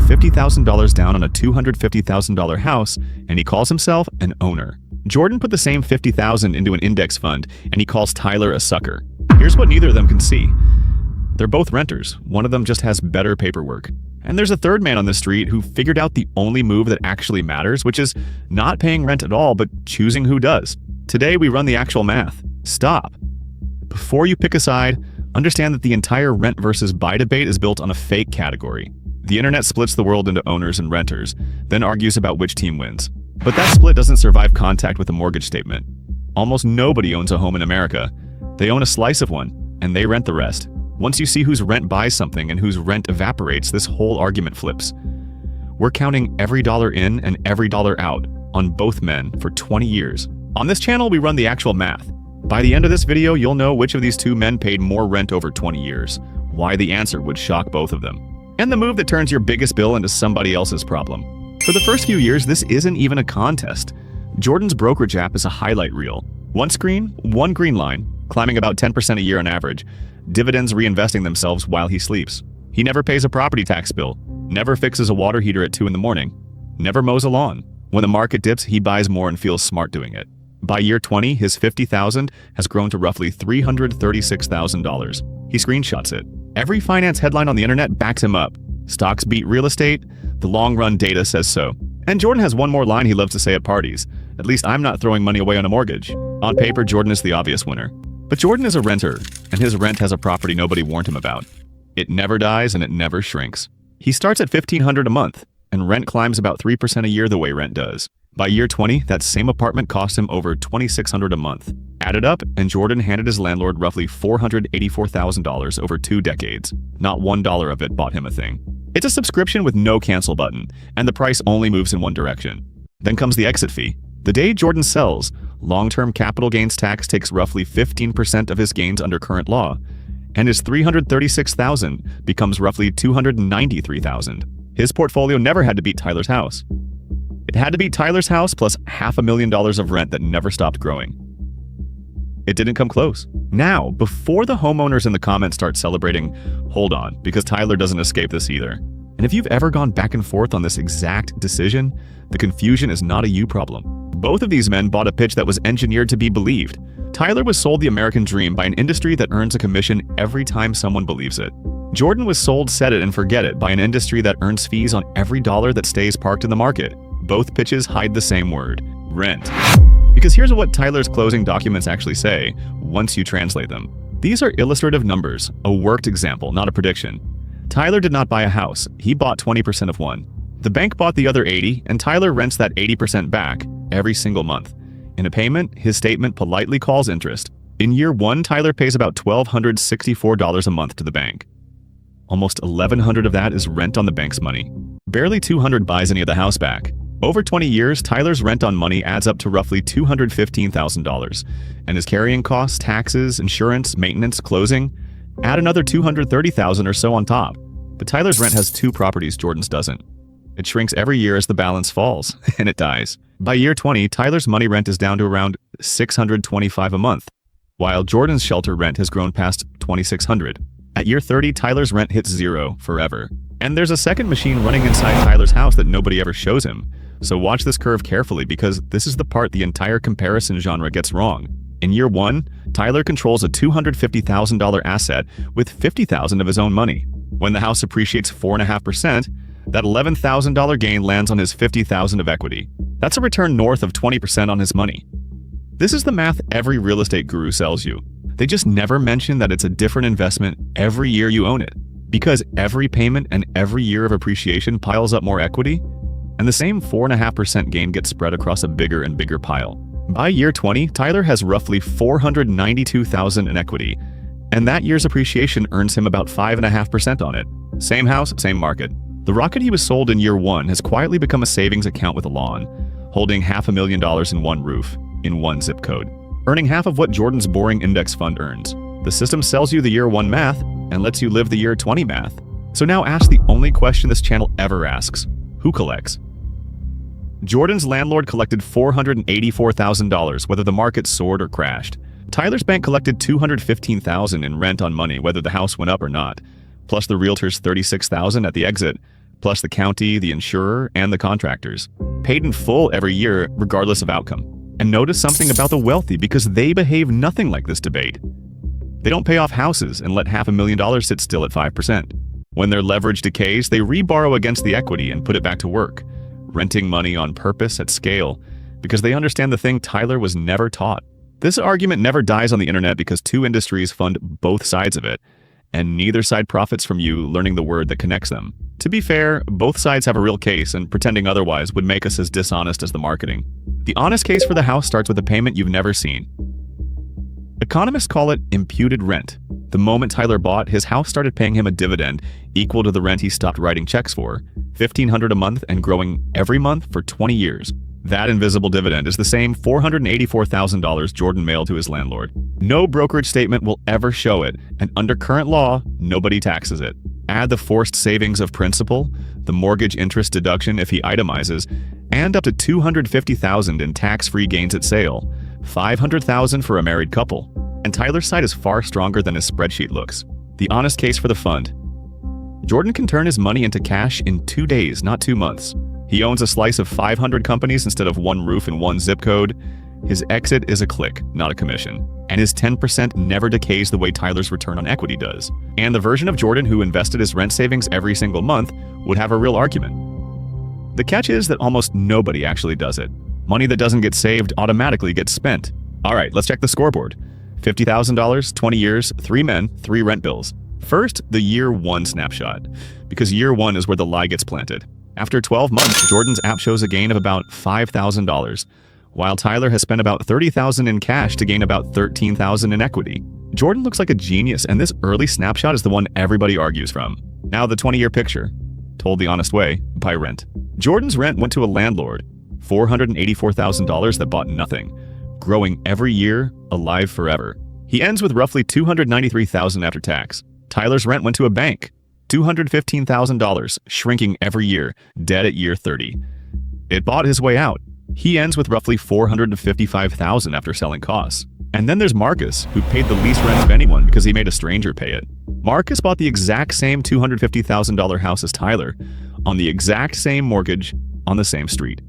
$50,000 down on a $250,000 house, and he calls himself an owner. Jordan put the same $50,000 into an index fund, and he calls Tyler a sucker. Here's what neither of them can see. They're both renters. One of them just has better paperwork. And there's a third man on the street who figured out the only move that actually matters, which is not paying rent at all, but choosing who does. Today, we run the actual math. Stop. Before you pick a side, understand that the entire rent versus buy debate is built on a fake category. The internet splits the world into owners and renters, then argues about which team wins. But that split doesn't survive contact with a mortgage statement. Almost nobody owns a home in America. They own a slice of one, and they rent the rest. Once you see whose rent buys something and whose rent evaporates, this whole argument flips. We're counting every dollar in and every dollar out on both men for 20 years. On this channel, we run the actual math. By the end of this video, you'll know which of these two men paid more rent over 20 years, why the answer would shock both of them, and the move that turns your biggest bill into somebody else's problem. For the first few years, this isn't even a contest. Jordan's brokerage app is a highlight reel. One screen, one green line, climbing about 10% a year on average. Dividends reinvesting themselves while he sleeps. He never pays a property tax bill, never fixes a water heater at 2 in the morning, never mows a lawn. When the market dips, he buys more and feels smart doing it. By year 20, his $50,000 has grown to roughly $336,000. He screenshots it. Every finance headline on the internet backs him up. Stocks beat real estate. The long-run data says so. And Jordan has one more line he loves to say at parties. At least I'm not throwing money away on a mortgage. On paper, Jordan is the obvious winner. But Jordan is a renter, and his rent has a property nobody warned him about. It never dies and it never shrinks. He starts at $1,500 a month, and rent climbs about 3% a year the way rent does. By year 20, that same apartment cost him over $2,600 a month. Add it up, and Jordan handed his landlord roughly $484,000 over 2 decades. Not $1 of it bought him a thing. It's a subscription with no cancel button, and the price only moves in one direction. Then comes the exit fee. The day Jordan sells, long-term capital gains tax takes roughly 15% of his gains under current law, and his $336,000 becomes roughly $293,000. His portfolio never had to beat Tyler's house. It had to beat Tyler's house plus $500,000 of rent that never stopped growing. It didn't come close. Now, before the homeowners in the comments start celebrating, hold on, because Tyler doesn't escape this either. And if you've ever gone back and forth on this exact decision, the confusion is not a you problem. Both of these men bought a pitch that was engineered to be believed. Tyler was sold the American dream by an industry that earns a commission every time someone believes it. Jordan was sold set it and forget it by an industry that earns fees on every dollar that stays parked in the market. Both pitches hide the same word: rent. Because here's what Tyler's closing documents actually say once you translate them. These are illustrative numbers, a worked example, not a prediction. Tyler did not buy a house, he bought 20% of one. The bank bought the other 80%, and Tyler rents that 80% back every single month. In a payment, his statement politely calls interest. In year 1, Tyler pays about $1,264 a month to the bank. Almost $1,100 of that is rent on the bank's money. Barely $200 buys any of the house back. Over 20 years, Tyler's rent on money adds up to roughly $215,000, and his carrying costs, taxes, insurance, maintenance, closing, add another $230,000 or so on top. But Tyler's rent has 2 properties Jordan's doesn't. It shrinks every year as the balance falls, and it dies. By year 20, Tyler's money rent is down to around $625 a month, while Jordan's shelter rent has grown past $2,600. At year 30, Tyler's rent hits 0 forever. And there's a second machine running inside Tyler's house that nobody ever shows him. So watch this curve carefully, because this is the part the entire comparison genre gets wrong. In year 1, Tyler controls a $250,000 asset with $50,000 of his own money. When the house appreciates 4.5%, that $11,000 gain lands on his $50,000 of equity. That's a return north of 20% on his money. This is the math every real estate guru sells you. They just never mention that it's a different investment every year you own it, because every payment and every year of appreciation piles up more equity, and the same 4.5% gain gets spread across a bigger and bigger pile. By year 20, Tyler has roughly $492,000 in equity, and that year's appreciation earns him about 5.5% on it. Same house, same market. The rocket he was sold in year 1 has quietly become a savings account with a lawn, holding $500,000 in one roof, in one zip code, earning half of what Jordan's boring index fund earns. The system sells you the year 1 math and lets you live the year 20 math. So now ask the only question this channel ever asks: who collects? Jordan's landlord collected $484,000 whether the market soared or crashed. Tyler's bank collected $215,000 in rent on money whether the house went up or not, plus the realtor's $36,000 at the exit. plus the county, the insurer, and the contractors. Paid in full every year, regardless of outcome. And notice something about the wealthy because they behave nothing like this debate. They don't pay off houses and let $500,000 sit still at 5%. When their leverage decays, they reborrow against the equity and put it back to work, renting money on purpose at scale, because they understand the thing Tyler was never taught. This argument never dies on the internet because two industries fund both sides of it, and neither side profits from you learning the word that connects them. To be fair, both sides have a real case, and pretending otherwise would make us as dishonest as the marketing. The honest case for the house starts with a payment you've never seen. Economists call it imputed rent. The moment Tyler bought, his house started paying him a dividend equal to the rent he stopped writing checks for, $1,500 a month and growing every month for 20 years. That invisible dividend is the same $484,000 Jordan mailed to his landlord. No brokerage statement will ever show it, and under current law, nobody taxes it. Add the forced savings of principal, the mortgage interest deduction if he itemizes, and up to $250,000 in tax-free gains at sale, $500,000 for a married couple. And Tyler's side is far stronger than his spreadsheet looks. The honest case for the fund. Jordan can turn his money into cash in 2 days, not 2 months. He owns a slice of 500 companies instead of one roof and one zip code. His exit is a click, not a commission. And his 10% never decays the way Tyler's return on equity does. And the version of Jordan who invested his rent savings every single month would have a real argument. The catch is that almost nobody actually does it. Money that doesn't get saved automatically gets spent. All right, let's check the scoreboard. $50,000, 20 years, 3 men, 3 rent bills. First, the year 1 snapshot, because year 1 is where the lie gets planted. After 12 months, Jordan's app shows a gain of about $5,000, while Tyler has spent about $30,000 in cash to gain about $13,000 in equity. Jordan looks like a genius, and this early snapshot is the one everybody argues from. Now the 20-year picture, told the honest way, by rent. Jordan's rent went to a landlord, $484,000 that bought nothing, growing every year, alive forever. He ends with roughly $293,000 after tax. Tyler's rent went to a bank, $215,000, shrinking every year, dead at year 30. It bought his way out. He ends with roughly $455,000 after selling costs. And then there's Marcus, who paid the least rent of anyone because he made a stranger pay it. Marcus bought the exact same $250,000 house as Tyler, on the exact same mortgage, on the same street.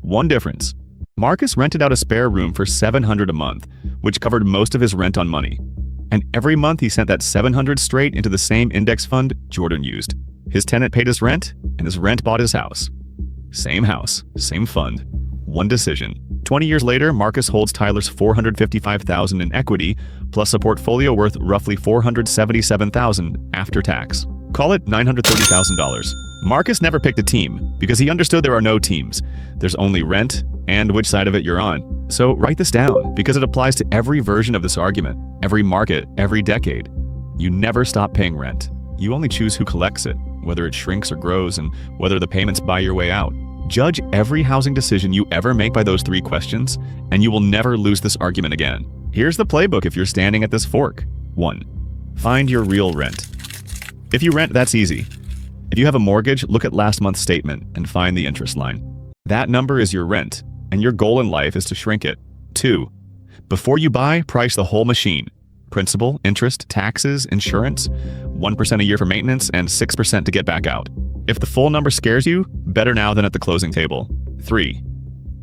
One difference. Marcus rented out a spare room for $700 a month, which covered most of his rent on money. And every month he sent that $700 straight into the same index fund Jordan used. His tenant paid his rent, and his rent bought his house. Same house, same fund, one decision. 20 years later, Marcus holds Tyler's $455,000 in equity, plus a portfolio worth roughly $477,000 after tax. Call it $930,000. Marcus never picked a team, because he understood there are no teams. There's only rent, and which side of it you're on. So write this down, because it applies to every version of this argument, every market, every decade. You never stop paying rent. You only choose who collects it, whether it shrinks or grows, and whether the payments buy your way out. Judge every housing decision you ever make by those 3 questions, and you will never lose this argument again. Here's the playbook if you're standing at this fork. 1. Find your real rent. If you rent, that's easy. If you have a mortgage, look at last month's statement and find the interest line. That number is your rent, and your goal in life is to shrink it. 2. Before you buy, price the whole machine. Principal, interest, taxes, insurance, 1% a year for maintenance, and 6% to get back out. If the full number scares you, better now than at the closing table. 3.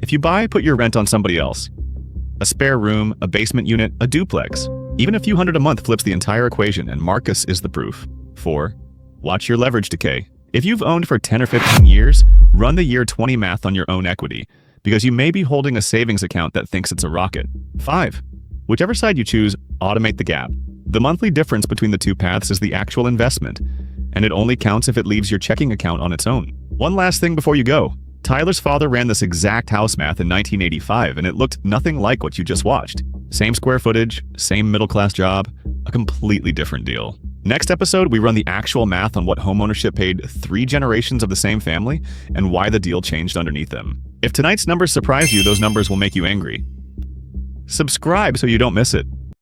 If you buy, put your rent on somebody else. A spare room, a basement unit, a duplex. Even a few hundred a month flips the entire equation, and Marcus is the proof. 4. Watch your leverage decay. If you've owned for 10 or 15 years, run the year 20 math on your own equity, because you may be holding a savings account that thinks it's a rocket. 5. Whichever side you choose, automate the gap. The monthly difference between the 2 paths is the actual investment, and it only counts if it leaves your checking account on its own. One last thing before you go. Tyler's father ran this exact house math in 1985, and it looked nothing like what you just watched. Same square footage, same middle-class job, a completely different deal. Next episode, we run the actual math on what homeownership paid 3 generations of the same family and why the deal changed underneath them. If tonight's numbers surprise you, those numbers will make you angry. Subscribe so you don't miss it.